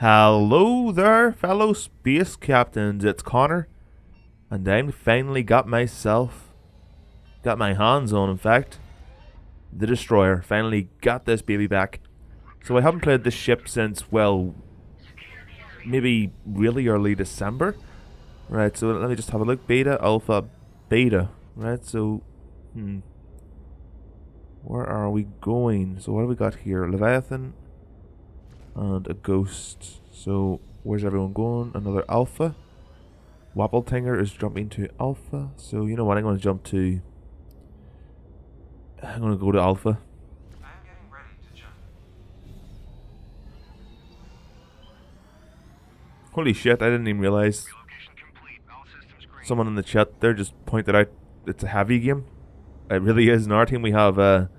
Hello there, fellow space captains. It's Connor, and I finally got my hands on, in fact, the Destroyer. Finally got this baby back. So I haven't played this ship since, well, maybe really early December. Right, so let me just have a look. Beta, Alpha, Beta. Right, so, where are we going? So what have we got here? Leviathan and a Ghost. So where's everyone going? Another Alpha. Wappletinger is jumping to Alpha. So you know what? I'm going to go to Alpha. Holy shit! I didn't even realize. Someone in the chat there just pointed out it's a heavy game. It really is. In our team we have a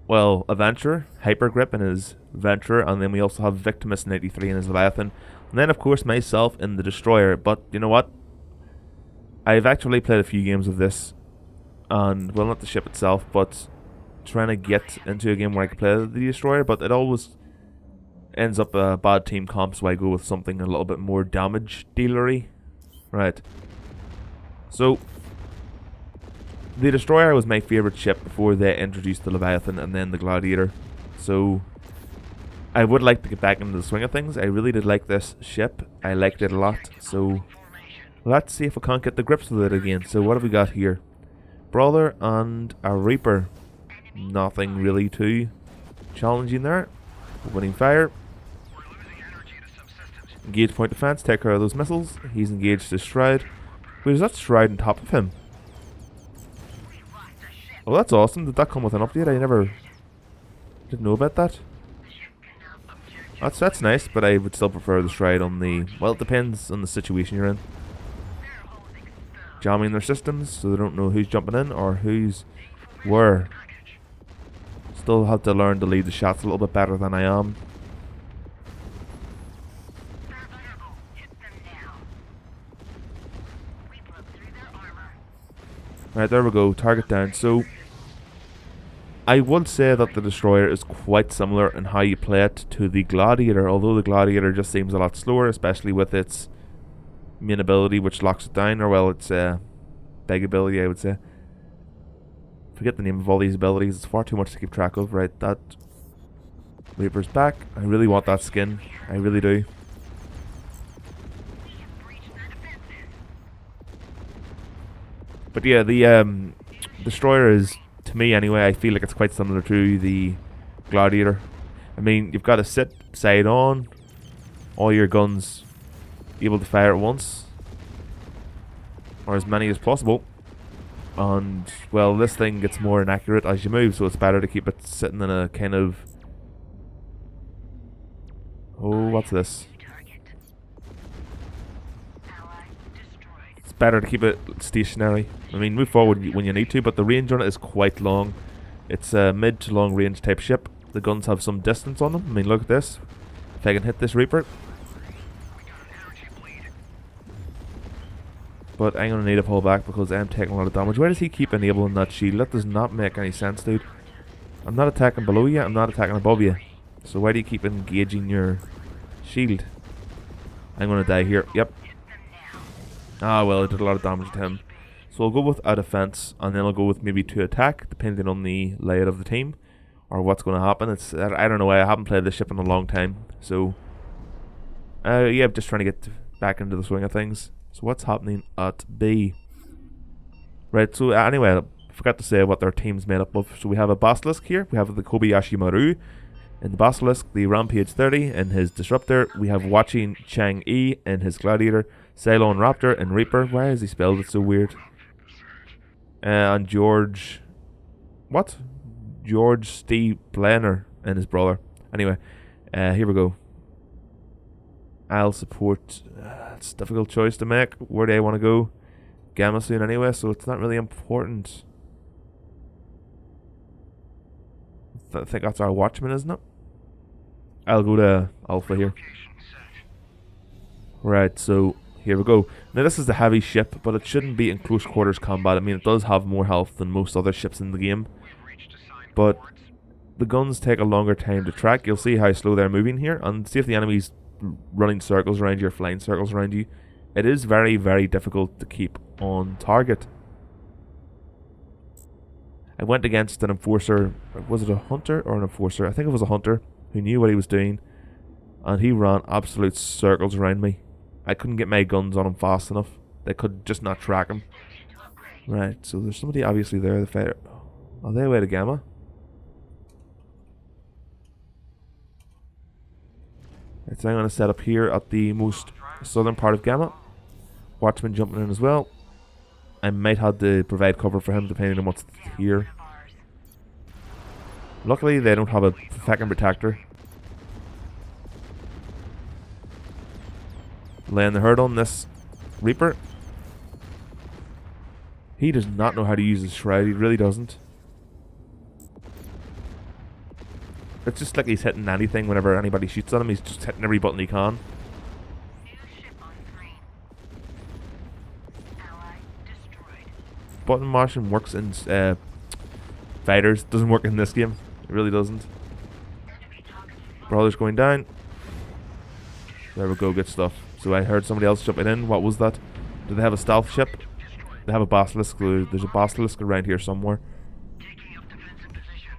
Adventurer, Hypergrip in his Venturer, and then we also have Victimus 93 in his Leviathan. And then of course myself in the Destroyer. But you know what? I've actually played a few games of this, and well, not the ship itself, but trying to get into a game where I can play the Destroyer, but it always ends up a bad team comp, so I go with something a little bit more damage dealery. Right. So the Destroyer was my favourite ship before they introduced the Leviathan and then the Gladiator. So I would like to get back into the swing of things. I really did like this ship. I liked it a lot. So let's see if we can't get the grips with it again. So what have we got here? Brawler and a Reaper. Nothing really too challenging there. Opening fire. Engage point defense. Take care of those missiles. He's engaged his Stride. Wait, is that Stride on top of him? Oh, that's awesome. Did that come with an update? I didn't know about that. That's nice, but I would still prefer the Stride on the... Well, it depends on the situation you're in. Jamming their systems, so they don't know who's jumping in or who's where. Still have to learn to lead the shots a little bit better than I am. Right, there we go. Target down. So I would say that the Destroyer is quite similar in how you play it to the Gladiator, although the Gladiator just seems a lot slower, especially with its main ability, which locks it down, or well, its big ability, I would say. Forget the name of all these abilities, it's far too much to keep track of. Right, that Reaper's back. I really want that skin, I really do. But yeah, the Destroyer is, to me anyway, I feel like it's quite similar to the Gladiator. I mean, you've got to sit side on, all your guns able to fire at once, or as many as possible. And well, this thing gets more inaccurate as you move, so it's better to keep it sitting in a kind of... Oh, what's this? It's better to keep it stationary. I mean, move forward when you need to, but the range on it is quite long. It's a mid to long range type ship. The guns have some distance on them. I mean, look at this. If I can hit this Reaper. But I'm going to need to pull back because I'm taking a lot of damage. Why does he keep enabling that shield? That does not make any sense, dude. I'm not attacking below you, I'm not attacking above you. So why do you keep engaging your shield? I'm going to die here. Yep. Ah, well, it did a lot of damage to him. So I'll go with a defense, and then I'll go with maybe 2 attack, depending on the layout of the team, or what's going to happen. It's I don't know, I haven't played this ship in a long time. So, yeah, I'm just trying to get back into the swing of things. So what's happening at B? Right, so anyway, I forgot to say what their team's made up of. So we have a Basilisk here. We have the Kobayashi Maru in the Basilisk, the Rampage 30 in his Disruptor. We have Watching Chang-E in his Gladiator, Cylon Raptor and Reaper. Why is he spelled it so weird? And George... What? George Steve Blenner in his Brawler. Anyway, here we go. I'll support... it's a difficult choice to make. Where do I want to go? Gamma soon anyway, so it's not really important. I think that's our Watchman, isn't it? I'll go to Alpha here. Right, so here we go. Now this is the heavy ship, but it shouldn't be in close quarters combat. I mean, it does have more health than most other ships in the game, but the guns take a longer time to track. You'll see how slow they're moving here, and see if the enemies running circles around you or flying circles around you, it is very, very difficult to keep on target. I went against an enforcer. Was it a hunter or an enforcer? I think it was a hunter who knew what he was doing, and he ran absolute circles around me. I couldn't get my guns on him fast enough. They could just not track him. Right, so there's somebody obviously there. The fighter. Are they away to Gamma? Right, so I'm going to set up here at the most southern part of Gamma. Watchman jumping in as well. I might have to provide cover for him depending on what's here. Luckily they don't have a fucking protector. Laying the hurt on this Reaper. He does not know how to use his shroud, he really doesn't. It's just like he's hitting anything whenever anybody shoots at him, he's just hitting every button he can. Button mashing works in fighters, doesn't work in this game. It really doesn't. Brawler's going down. There we go, good stuff. So I heard somebody else jumping in. What was that? Do they have a stealth ship? They have a basilisk. There's a basilisk around here somewhere.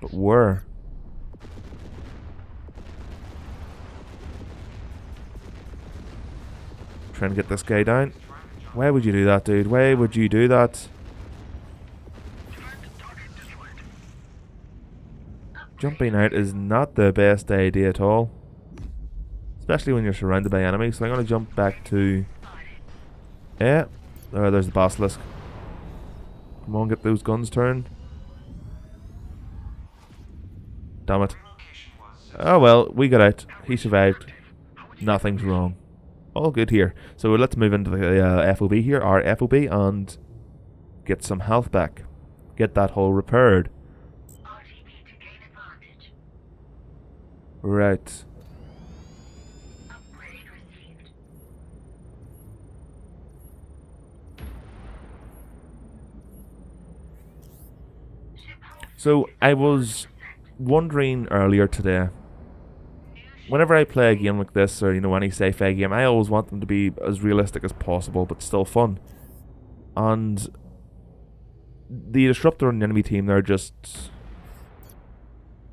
But where? Trying to get this guy down. Why would you do that, dude? Why would you do that? Jumping out is not the best idea at all. Especially when you're surrounded by enemies. So I'm going to jump back to... Yeah. There's the basilisk. Come on, get those guns turned. Damn it. Oh well, we got out. He survived. Nothing's wrong. All good here. So let's move into the FOB here, our FOB, and get some health back. Get that hole repaired. Right. So I was wondering earlier today, whenever I play a game like this, or any sci-fi game, I always want them to be as realistic as possible, but still fun. And the disruptor and the enemy team there just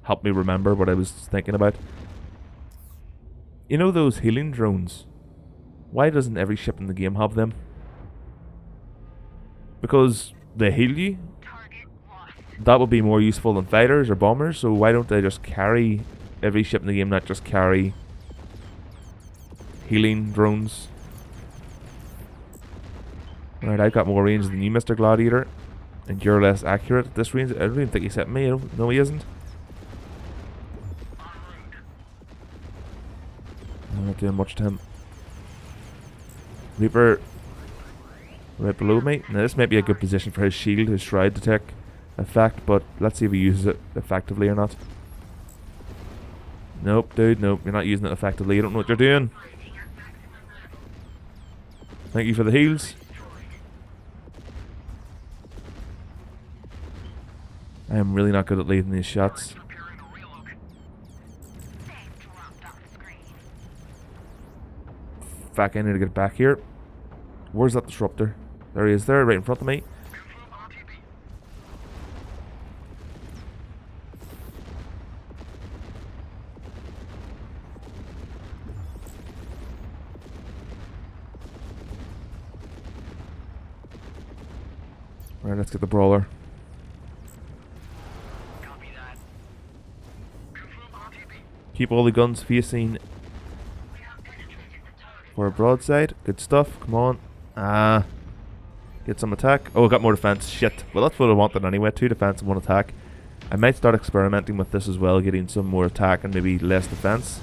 helped me remember what I was thinking about. You know those healing drones? Why doesn't every ship in the game have them? Because they heal you? That would be more useful than fighters or bombers, so why don't they just carry every ship in the game, not just carry healing drones? Alright, I've got more range than you, Mr. Gladiator, and you're less accurate at this range. I don't even think he's hit me. No, he isn't. I'm not doing much to him. Reaper right below me. Now this might be a good position for his shield, his shroud to take effect, but let's see if he uses it effectively or not. Nope, dude, nope, you're not using it effectively. You don't know what you're doing. Thank you for the heals. I am really not good at leading these shots. Fuck, I need to get back here. Where's that disruptor? There he is there, right in front of me. Alright, let's get the brawler. Keep all the guns facing for a broadside. Good stuff. Come on. Get some attack. Oh, I got more defense. Shit. Well, that's what I wanted anyway. 2 defense and 1 attack. I might start experimenting with this as well, getting some more attack and maybe less defense.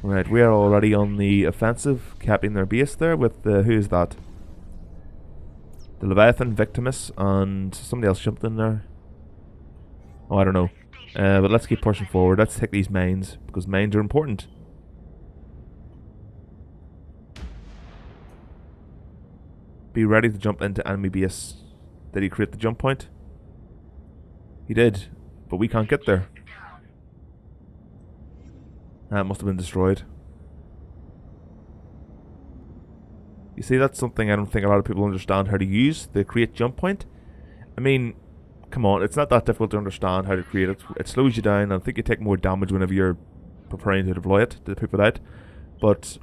Right, we are already on the offensive, capping their base there with the... Who is that? The Leviathan, Victimus, and somebody else jumped in there. Oh, I don't know. But let's keep pushing forward. Let's take these mines, because mines are important. Be ready to jump into enemy base. Did he create the jump point? He did, but we can't get there. That must have been destroyed. You see, that's something I don't think a lot of people understand how to use, the create jump point. I mean, come on, it's not that difficult to understand how to create it. It slows you down, and I think you take more damage whenever you're preparing to deploy it, to poop it out. But,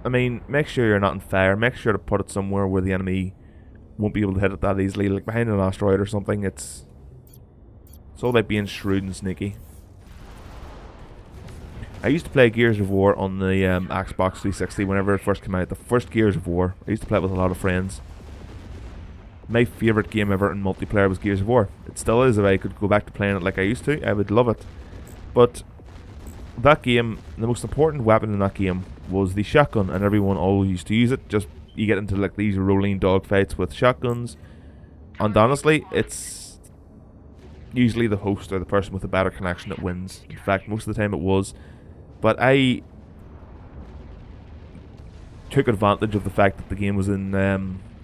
I mean, make sure you're not in fire. Make sure to put it somewhere where the enemy won't be able to hit it that easily, like behind an asteroid or something. It's all about being shrewd and sneaky. I used to play Gears of War on the Xbox 360 whenever it first came out. The first Gears of War. I used to play it with a lot of friends. My favourite game ever in multiplayer was Gears of War. It still is. If I could go back to playing it like I used to, I would love it. But that game, the most important weapon in that game was the shotgun, and everyone always used to use it. Just you get into like these rolling dogfights with shotguns, and honestly, it's usually the host or the person with a better connection that wins. In fact, most of the time it was. But I took advantage of the fact that the game was in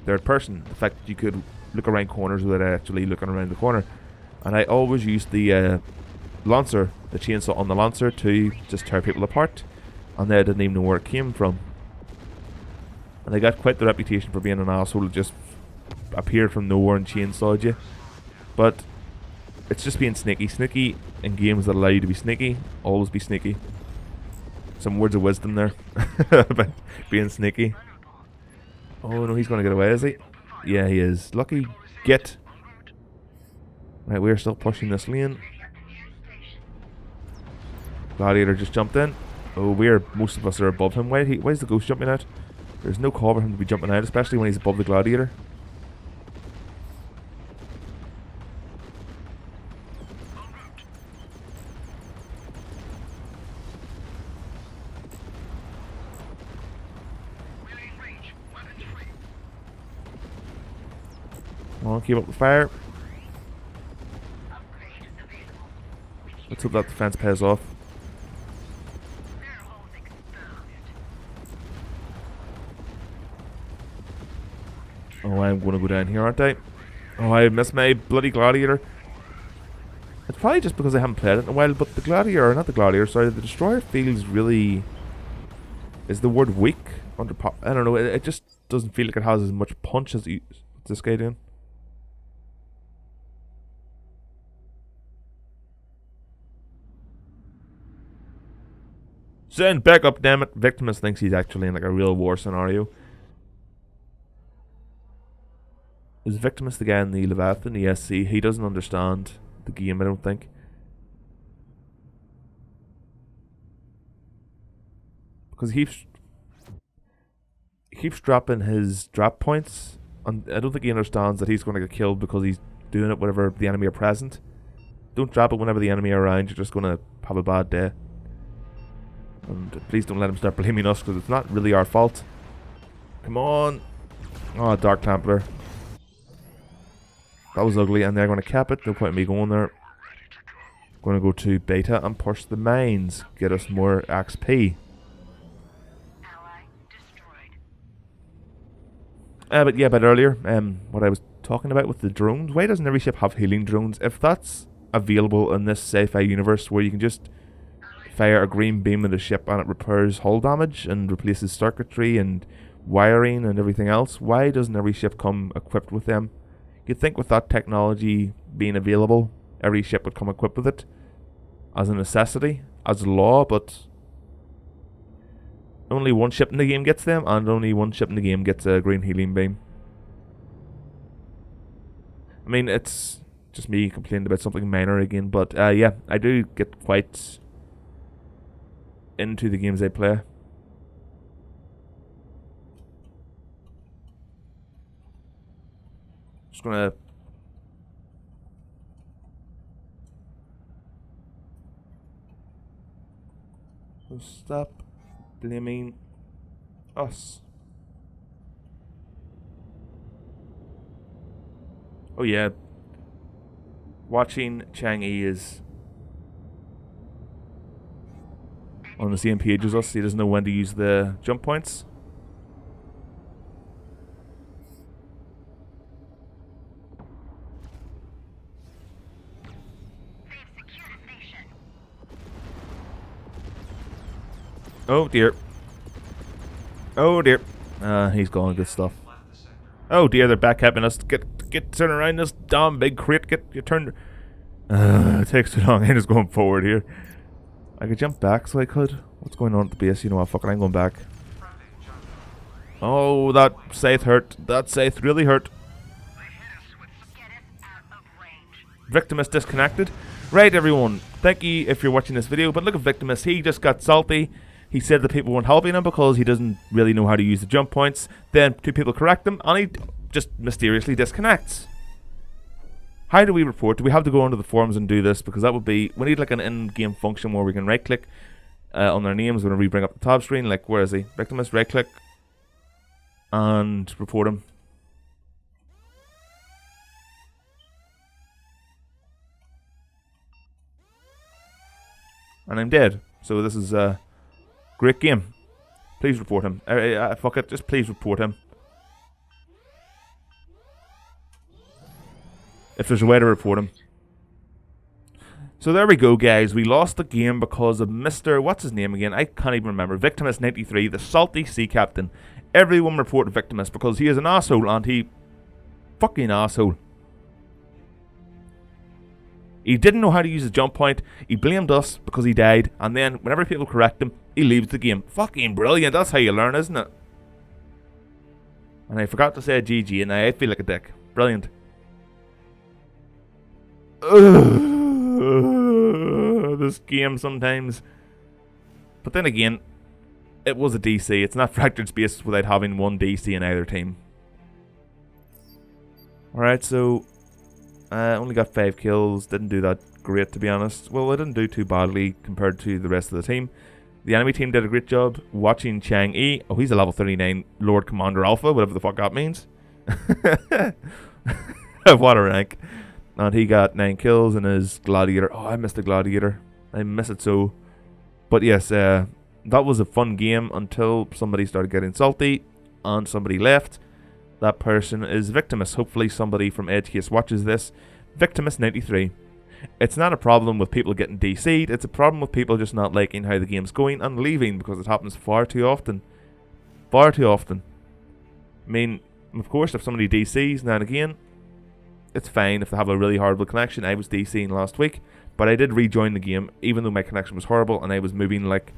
third person. The fact that you could look around corners without actually looking around the corner. And I always used the Lancer, the chainsaw on the Lancer, to just tear people apart. And I didn't even know where it came from. And I got quite the reputation for being an asshole that just appeared from nowhere and chainsawed you. But it's just being sneaky. Sneaky in games that allow you to be sneaky. Always be sneaky. Some words of wisdom there about being sneaky. Oh no, he's going to get away, is he? Yeah, he is. Lucky get. Right, we're still pushing this lane. Gladiator just jumped in. Oh, most of us are above him. Why is the ghost jumping out? There's no call for him to be jumping out, especially when he's above the Gladiator. Come on, keep up the fire. Let's hope that defense pays off. Oh, I'm going to go down here, aren't I? Oh, I missed my bloody Gladiator. It's probably just because I haven't played it in a while, but the Gladiator, or not the Gladiator, sorry, the Destroyer feels really... Is the word weak? I don't know, it just doesn't feel like it has as much punch as this guy doing. Send back up, damn it. Victimus thinks he's actually in like a real war scenario. Is Victimus the guy in the Leviathan, the SC? He doesn't understand the game, I don't think. Because he keeps dropping his drop points, and I don't think he understands that he's going to get killed because he's doing it whenever the enemy are present. Don't drop it whenever the enemy are around, you're just going to have a bad day. And please don't let him start blaming us, because it's not really our fault. Come on. Oh, Dark Templar. That was ugly, and they're going to cap it. No point in me going there. Going to go to Beta and push the mines. Get us more XP. But yeah, earlier, what I was talking about with the drones. Why doesn't every ship have healing drones? If that's available in this sci-fi universe where you can just fire a green beam at a ship and it repairs hull damage and replaces circuitry and wiring and everything else, why doesn't every ship come equipped with them? You'd think with that technology being available, every ship would come equipped with it as a necessity, as a law, but only one ship in the game gets them, and only one ship in the game gets a green healing beam. I mean, it's just me complaining about something minor again, but yeah, I do get quite into the games I play. Just gonna stop blaming us. Oh yeah, watching Chang'e is on the same page as us. He doesn't know when to use the jump points. Oh dear. Oh dear. He's gone. Good stuff. Oh dear, they're backcapping us. Get turn around this damn big crate. Get turned. It takes too long. I'm just going forward here. I could jump back, so I could. What's going on at the base? You know what? Fucking, I'm going back. Oh, that scythe hurt. That scythe really hurt. Victimus disconnected. Right, everyone. Thank you if you're watching this video. But look at Victimus. He just got salty. He said that people weren't helping him because he doesn't really know how to use the jump points. Then two people correct him, and he just mysteriously disconnects. How do we report? Do we have to go onto the forums and do this? Because that would be... We need like an in-game function where we can right-click on their names whenever we bring up the tab screen. Like, where is he? Victimus, right-click. And report him. And I'm dead. So this is a great game. Please report him. Fuck it, just please report him. If there's a way to report him. So there we go, guys. We lost the game because of Mr... What's his name again? I can't even remember. Victimus93, the salty sea captain. Everyone reported Victimus because he is an asshole, and he... Fucking asshole. He didn't know how to use his jump point. He blamed us because he died. And then, whenever people correct him, he leaves the game. Fucking brilliant. That's how you learn, isn't it? And I forgot to say GG, and I feel like a dick. Brilliant. This game sometimes. But then again, it was a DC. It's not Fractured Space without having one DC in either team. Alright, so... only got 5 kills. Didn't do that great, to be honest. Well, I didn't do too badly compared to the rest of the team. The enemy team did a great job. Watching Chang'e. Oh, he's a level 39 Lord Commander Alpha, whatever the fuck that means. What a rank. And he got 9 kills in his Gladiator. Oh, I missed the Gladiator. I miss it so. But yes, that was a fun game until somebody started getting salty and somebody left. That person is Victimus. Hopefully somebody from EdgeCase watches this. Victimus93. It's not a problem with people getting DC'd. It's a problem with people just not liking how the game's going and leaving because it happens far too often. Far too often. I mean, of course, if somebody DCs now and again, it's fine if they have a really horrible connection. I was DCing last week, but I did rejoin the game even though my connection was horrible and I was moving like...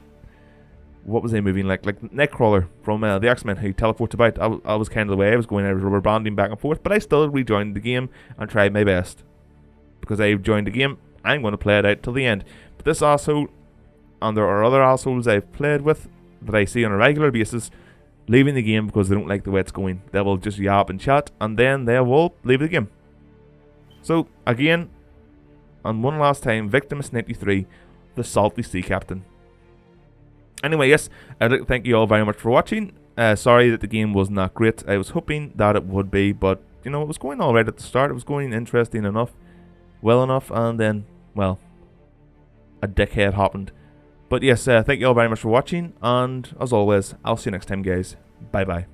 What was I moving like? Like Nightcrawler from the X-Men who teleports about. I was kind of the way I was going. I was rubber banding back and forth, but I still rejoined the game and tried my best. Because I joined the game, I'm going to play it out till the end. But this asshole, and there are other assholes I've played with that I see on a regular basis, leaving the game because they don't like the way it's going. They will just yap and chat, and then they will leave the game. So, again, and one last time, Victimus93, the salty sea captain. Anyway, yes, I'd like to thank you all very much for watching. Sorry that the game was not great. I was hoping that it would be, but, you know, it was going alright at the start. It was going interesting enough, well enough, and then, well, a dickhead happened. But yes, thank you all very much for watching, and as always, I'll see you next time, guys. Bye-bye.